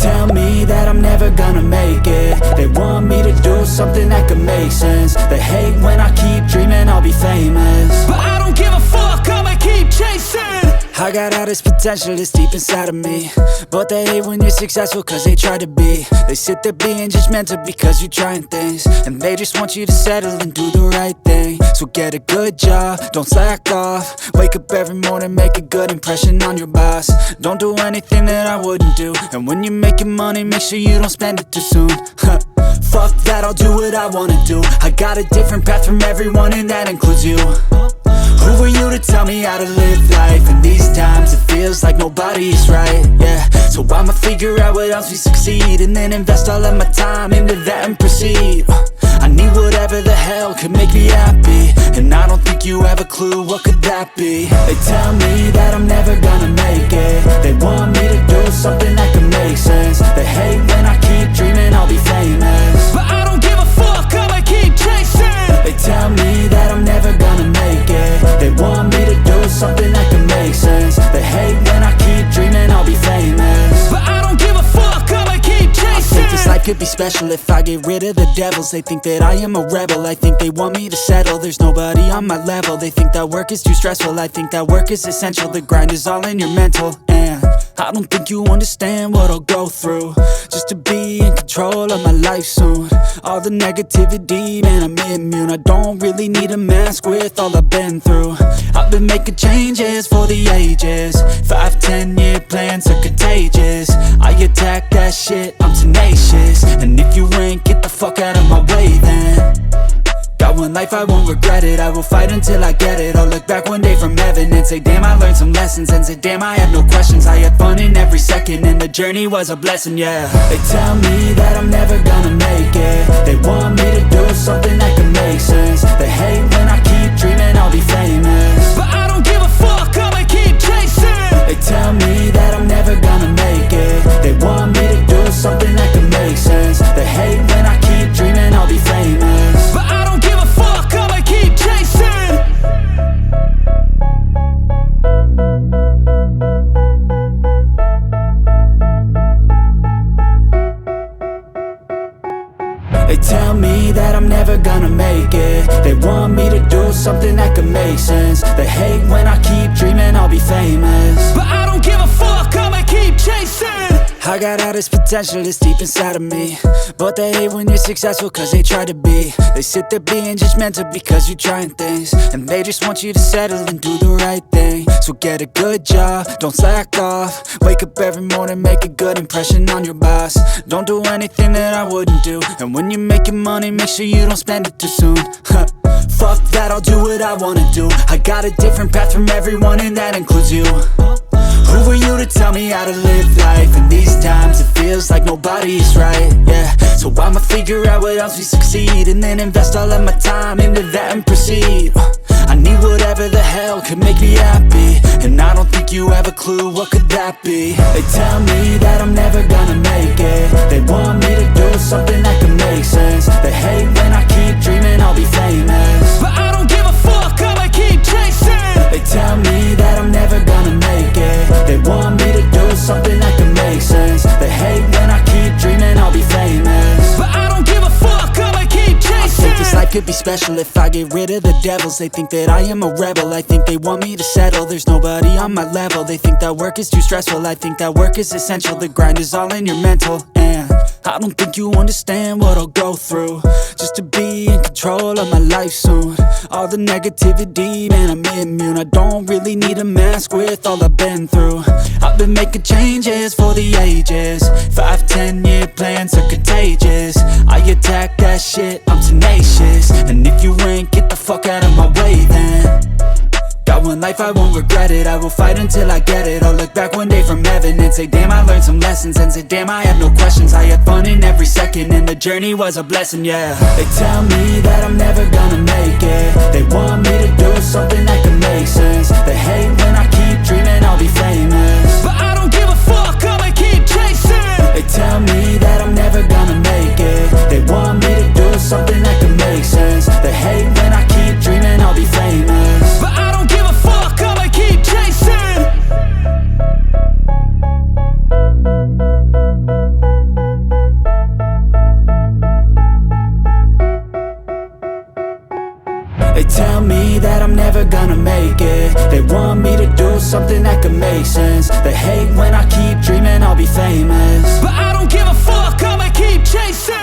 tell me that I'm never gonna make it. They want me to do something that could make sense. They hate when I keep dreaming I'll be famous, but I don't give a fuck, I'ma keep chasing. I got all this potential that's deep inside of me, but they hate when you're successful cause they try to be. They sit there being judgmental because you're trying things, and they just want you to settle and do the right thing. So get a good job, don't slack off. Wake up every morning, make a good impression on your boss. Don't do anything that I wouldn't do, and when you're making money, make sure you don't spend it too soon. Fuck that, I'll do what I wanna do. I got a different path from everyone, and that includes you. Who are you to tell me how to live life? In these times it feels like nobody's right, yeah. So I'ma figure out what else we succeed, and then invest all of my time into that and proceed. I need whatever the hell could make me happy, and I don't think you have a clue what could that be. They tell me that I'm never gonna make it. They want me to do something that could make sense. They hate when I keep dreaming I'll be famous, but I don't give a fuck, I'ma keep chasing. They tell me that I'm never gonna make it. They want me to do something that can make sense. They hate when I keep dreaming I'll be famous, but I don't give a fuck, I'ma keep chasing. I think this life could be special if I get rid of the devils. They think that I am a rebel, I think they want me to settle. There's nobody on my level. They think that work is too stressful, I think that work is essential. The grind is all in your mental, and I don't think you understand what I'll go through just to be in control of my life soon. All the negativity, man, I'm immune. I don't really need a mask with all I've been through. I've been making changes for the ages. 5-10 year plans are contagious. I attack that shit, I'm tenacious. And if you ain't, get the fuck out of my way then. Got one life, I won't regret it. I will fight until I get it. I'll look back one day from heaven and say, damn, I learned some lessons. And say, damn, I have no questions. I had fun in every second, and the journey was a blessing, yeah. They tell me that I'm never gonna make it. They want me to do something that can make sense. They hate when I keep dreaming I'll be famous, but I don't give a fuck, I'ma keep chasing. They tell me that I'm never gonna make it. They want me to do something that can make sense. They hate when I keep dreaming I'll be famous, but I don't give a fuck, I'ma keep chasing. They tell me that I'm never gonna make it. They want me to do something that can make sense. They hate when I keep dreaming I'll be famous, but I don't give a fuck, I'ma keep chasing. I got all this potential that's deep inside of me, but they hate when you're successful cause they try to be. They sit there being judgmental because you're trying things, and they just want you to settle and do the right thing. So get a good job, don't slack off. Wake up every morning, make a good impression on your boss. Don't do anything that I wouldn't do, and when you're making money, make sure you don't spend it too soon. Fuck that, I'll do what I wanna do. I got a different path from everyone, and that includes you. Who are you to tell me how to live life? In these times it feels like nobody's right, yeah. So I'ma figure out what else we succeed, and then invest all of my time into that and proceed. I need whatever the hell could make me happy, and I don't think you have a clue what could that be. They tell me that I'm never gonna make it. They want me to do something that can make sense. They hate when I keep dreaming I'll be famous, but I don't give a fuck, I'ma keep chasing. They tell me that I'm never gonna make it. They want me to do something that can make sense. They hate when I keep dreaming I'll be famous, but I don't give a fuck, I'ma keep chasing. I think this life could be special if I get rid of the devils. They think that I am a rebel, I think they want me to settle. There's nobody on my level. They think that work is too stressful, I think that work is essential. The grind is all in your mental, and I don't think you understand what I'll go through just to be in control of my life soon. All the negativity, man, I'm immune. I don't really need a mask with all I've been through. I've been making changes for the ages. 5-10 year plans are contagious. I attack that shit, I'm tenacious. And if you ain't, get the fuck out of my way then. Got one life, I won't regret it. I will fight until I get it. I'll look back one day from heaven and say, damn, I learned some lessons. And say, damn, I have no questions. I had fun in every second, and the journey was a blessing, yeah. They tell me that I'm never gonna make it. They want me to do something that can make sense. They hate when I keep dreaming I'll be famous, but I don't give a fuck, I'ma keep chasing. They tell me that I'm never gonna make it. They want me to do something that can make sense. They hate when I keep dreaming I'll be famous, but I don't give a fuck, I'ma keep chasing. tell me that I'm never gonna make it. They want me to do something that could make sense. They hate when I keep dreaming I'll be famous, but I don't give a fuck, I'ma keep chasing.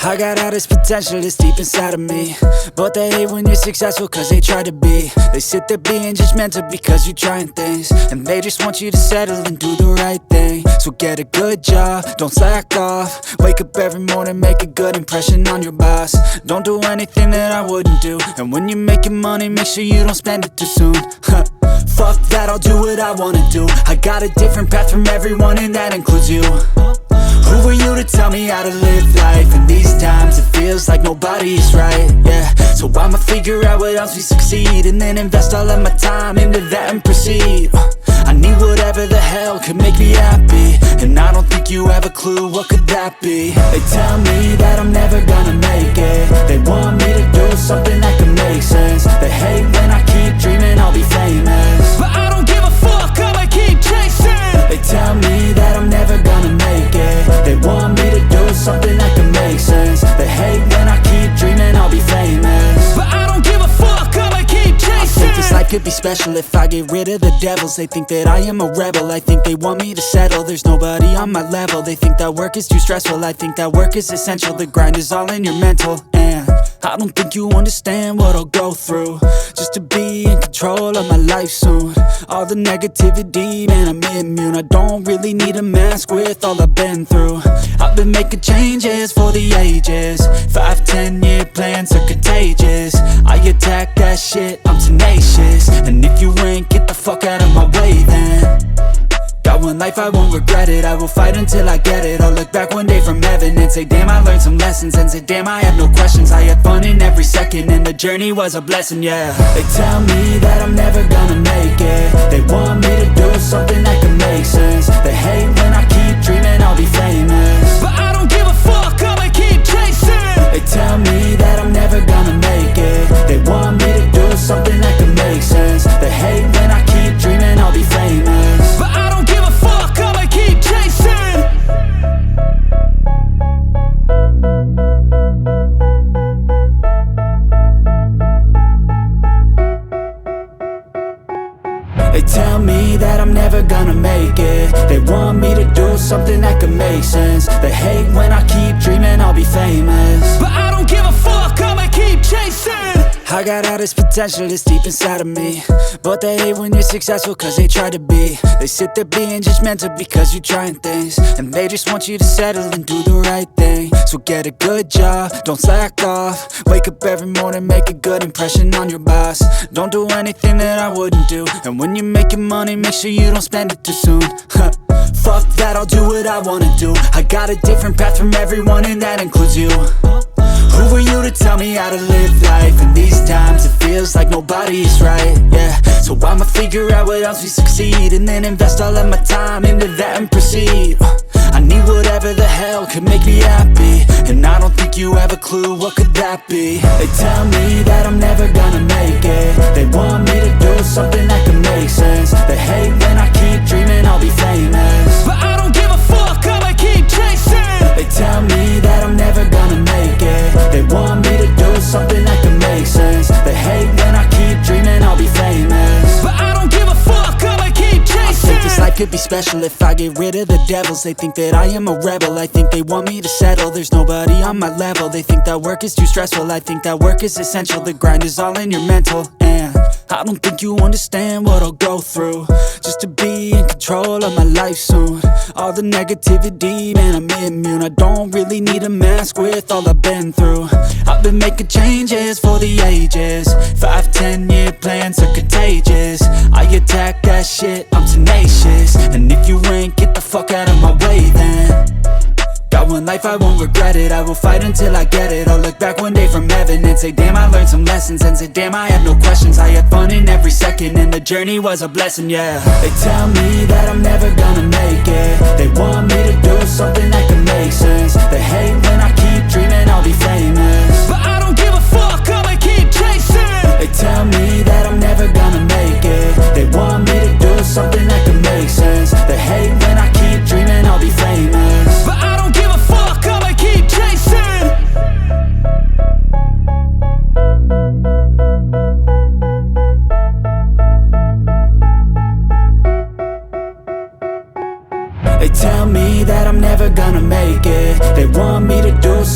I got all this potential that's deep inside of me, but they hate when you're successful cause they try to be. They sit there being judgmental because you're trying things, and they just want you to settle and do the right thing. So get a good job, don't slack off. Wake up every morning, make a good impression on your boss. Don't do anything that I wouldn't do, and when you're making money, make sure you don't spend it too soon. Fuck that, I'll do what I wanna do. I got a different path from everyone, and that includes you. Who are you to tell me how to live life? In these times it feels like nobody's right, yeah. So I'ma figure out what else we succeed, and then invest all of my time into that and proceed. I need whatever the hell could make me happy, and I don't think you have a clue what could that be. They tell me that I'm never gonna make it. They want me to do something that could make sense. They hate when I keep dreaming I'll be famous, but I don't give a fuck, I'ma keep chasing. They tell me that I'm never gonna make it. They want me to do something that can make sense. They hate when I keep dreaming I'll be famous, but I don't give a fuck, I'ma keep chasing. I think this life could be special if I get rid of the devils. They think that I am a rebel, I think they want me to settle. There's nobody on my level. They think that work is too stressful, I think that work is essential. The grind is all in your mental, and I don't think you understand what I'll go through just to be in control of my life soon. All the negativity, man, I'm immune. I don't really need a mask with all I've been through. I've been making changes for the ages. 5-10 year plans are contagious. I attack that shit, I'm tenacious. And if you ain't, get the fuck out of my way then. Got one life, I won't regret it. I will fight until I get it. I'll look back one day from heaven and say damn, I learned some lessons. And say damn, I have no questions. I had fun in every second, and the journey was a blessing, yeah. They tell me that I'm never gonna make it. They want me to do something that can make sense. They hate when I keep dreaming I'll be famous, but I don't give a fuck, I'ma keep chasing. They tell me that I'm never gonna make it. They want me to do something that can make sense. They hate when I keep dreaming I'll be famous, but I don't give a fuck, I'ma keep chasing. They tell me that I'm never gonna make it. They want me to do something that can make sense. They hate when I keep dreaming I'll be famous, but I don't give a fuck, I'ma keep chasing. I got all this potential that's deep inside of me, but they hate when you're successful cause they try to be. They sit there being judgmental because you're trying things, and they just want you to settle and do the right thing. So get a good job, don't slack off. Wake up every morning, make a good impression on your boss. Don't do anything that I wouldn't do, and when you're making money, make sure you don't spend it too soon. Fuck that, I'll do what I wanna do. I got a different path from everyone, and that includes you. Who are you to tell me how to live life? In these times it feels like nobody's right, yeah. So I'ma figure out what else we succeed, and then invest all of my time into that and proceed. I need whatever the hell could make me happy, and I don't think you have a clue what could that be. They tell me that I'm never gonna make it. They want me to do something that can make sense. They hate when I keep dreaming I'll be famous, but I don't give a fuck, I'ma keep chasing. They tell me that I'm never gonna make it. They want me to do something that can make sense. They hate when I keep dreaming I'll be famous, but I don't give a fuck, I'ma keep chasing. I think this life could be special if I get rid of the devils. They think that I am a rebel, I think they want me to settle. There's nobody on my level. They think that work is too stressful, I think that work is essential. The grind is all in your mental, and I don't think you understand what I'll go through just to be in control of my life soon. All the negativity, man, I'm immune. I don't really need a mask with all I've been through. I've been making changes for the ages. 5-10 year plans are contagious. I attack that shit, I'm tenacious. And if you ain't, get the fuck out of my way then. Got one life, I won't regret it. I will fight until I get it. I'll look back one day from heaven and say damn, I learned some lessons. And say damn, I have no questions. I had fun in every second, and the journey was a blessing, yeah. They tell me that I'm never gonna make it. They want me to do something that can make sense. They hate when I keep dreaming I'll be famous, but I don't give a fuck, I'ma keep chasing. They tell me that I'm never gonna make it. They want me to do something that can make sense. They hate when I keep dreaming I'll be famous, but I don't give a fuck, I'ma keep chasing.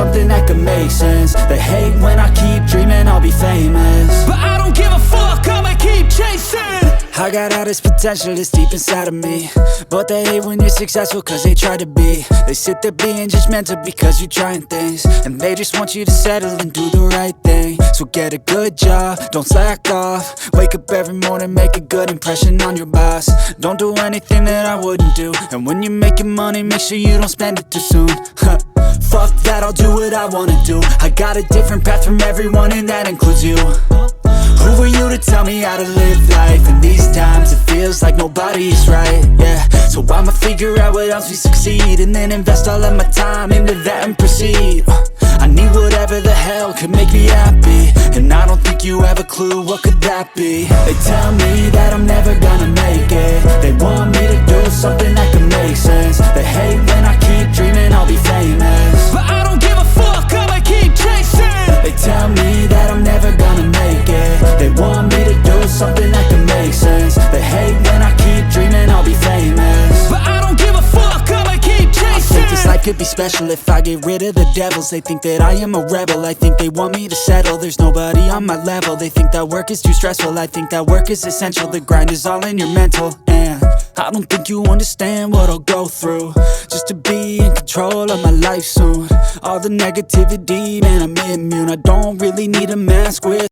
something that could make sense. They hate when I keep dreaming I'll be famous, but I don't give a fuck, I'ma keep chasing. I got all this potential that's deep inside of me, but they hate when you're successful cause they try to be. They sit there being judgmental because you're trying things, and they just want you to settle and do the right thing. So get a good job, don't slack off. Wake up every morning, make a good impression on your boss. Don't do anything that I wouldn't do, and when you're making money, make sure you don't spend it too soon. Fuck that, I'll do what I wanna do. I got a different path from everyone, and that includes you. Who are you to tell me how to live life? In these times it feels like nobody is right, yeah. So I'ma figure out what else we succeed, and then invest all of my time into that and proceed. I need whatever the hell could make me happy, and I don't think you have a clue what could that be. They tell me that I'm never gonna make it. They want me to do something that could make sense. They hate when I keep dreaming I'll be famous, but I don't give a fuck, I'ma keep chasing. They tell me that I'm never gonna make it. They want me to do something that can make sense. They hate when I keep dreaming I'll be famous, but I don't give a fuck, I'ma keep chasing. I think this life could be special if I get rid of the devils. They think that I am a rebel, I think they want me to settle. There's nobody on my level. They think that work is too stressful, I think that work is essential. The grind is all in your mental, and I don't think you understand what I'll go through just to be in control of my life soon. All the negativity, man, I'm immune. I don't really need a mask with